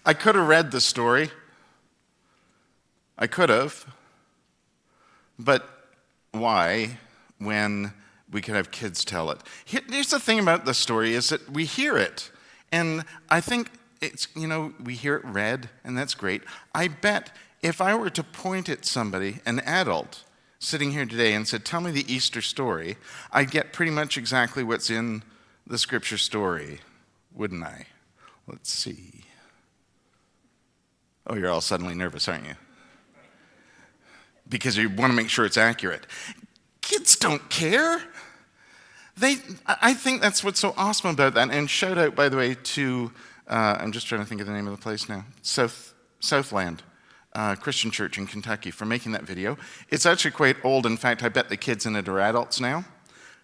I could have read the story. I could have. But why when we could have kids tell it? Here's the thing about the story is that we hear it. And I think it's, we hear it read, and that's great. I bet if I were to point at somebody, an adult, sitting here today and said, tell me the Easter story, I'd get pretty much exactly what's in the scripture story, wouldn't I? Let's see. Oh, you're all suddenly nervous, aren't you? Because you want to make sure it's accurate. Kids don't care. I think that's what's so awesome about that. And shout out, by the way, to, I'm just trying to think of the name of the place now, Southland Christian Church in Kentucky for making that video. It's actually quite old. In fact, I bet the kids in it are adults now.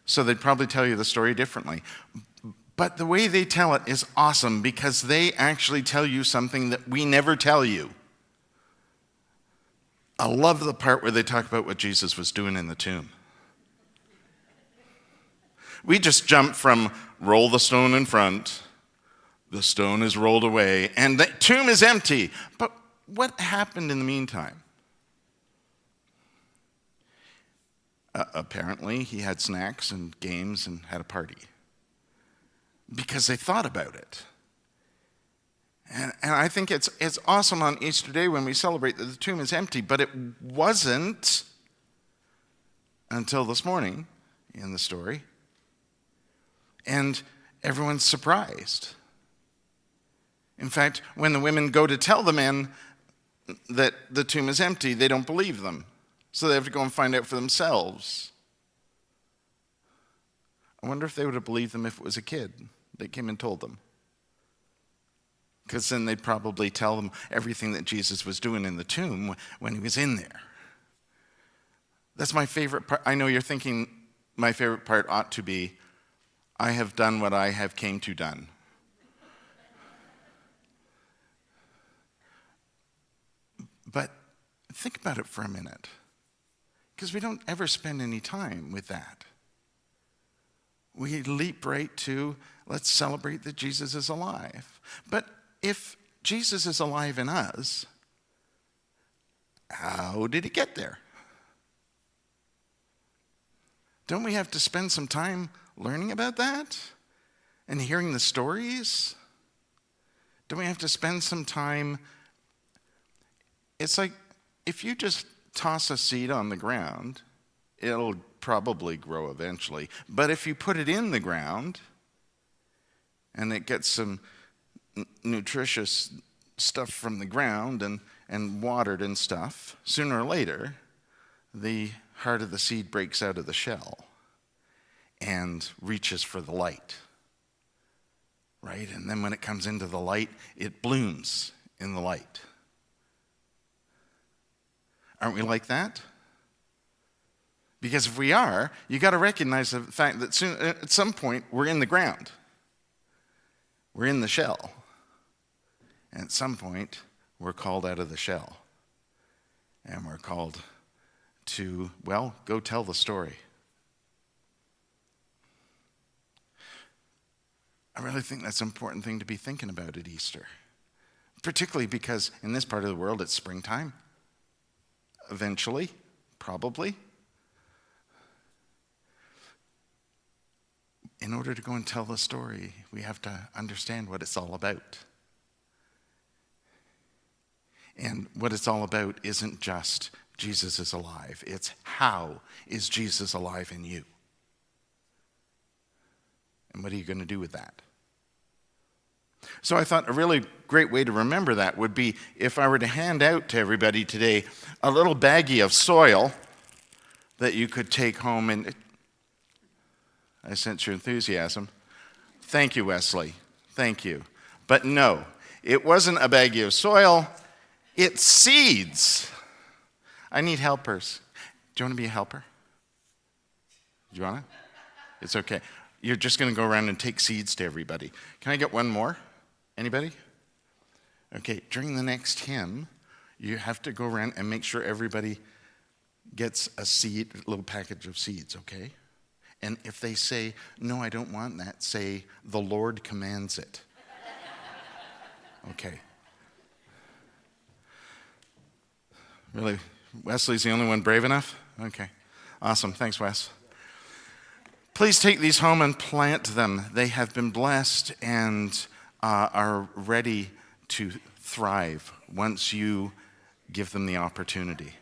So they'd probably tell you the story differently. But the way they tell it is awesome because they actually tell you something that we never tell you. I love the part where they talk about what Jesus was doing in the tomb. We just jump from roll the stone in front, the stone is rolled away, and the tomb is empty. But what happened in the meantime? Apparently, he had snacks and games and had a party because they thought about it. And I think it's awesome on Easter Day when we celebrate that the tomb is empty, but it wasn't until this morning in the story. And everyone's surprised. In fact, when the women go to tell the men that the tomb is empty, they don't believe them. So they have to go and find out for themselves. I wonder if they would have believed them if it was a kid that came and told them. Because then they'd probably tell them everything that Jesus was doing in the tomb when he was in there. That's my favorite part. I know you're thinking my favorite part ought to be, I have done what I have came to done. But think about it for a minute. Because we don't ever spend any time with that. We leap right to, let's celebrate that Jesus is alive. But if Jesus is alive in us, how did he get there? Don't we have to spend some time learning about that and hearing the stories? Don't we have to spend some time? It's like if you just toss a seed on the ground, it'll probably grow eventually. But if you put it in the ground and it gets some nutritious stuff from the ground and watered and stuff, sooner or later, the heart of the seed breaks out of the shell and reaches for the light, right? And then when it comes into the light, it blooms in the light. Aren't we like that? Because if we are, you got to recognize the fact that at some point we're in the ground. We're in the shell. And at some point, we're called out of the shell. And we're called to, well, go tell the story. I really think that's an important thing to be thinking about at Easter. Particularly because in this part of the world, it's springtime. Eventually, probably. In order to go and tell the story, we have to understand what it's all about. And what it's all about isn't just Jesus is alive. It's how is Jesus alive in you? And what are you going to do with that? So I thought a really great way to remember that would be if I were to hand out to everybody today a little baggie of soil that you could take home. And I sense your enthusiasm. Thank you, Wesley. Thank you. But no, it wasn't a baggie of soil. It's seeds. I need helpers. Do you want to be a helper? Do you want to? It's okay. You're just going to go around and take seeds to everybody. Can I get one more? Anybody? Okay, during the next hymn, you have to go around and make sure everybody gets a seed, a little package of seeds, okay? And if they say, no, I don't want that, say, the Lord commands it. Okay. Really? Wesley's the only one brave enough? Okay. Awesome. Thanks, Wes. Please take these home and plant them. They have been blessed and are ready to thrive once you give them the opportunity.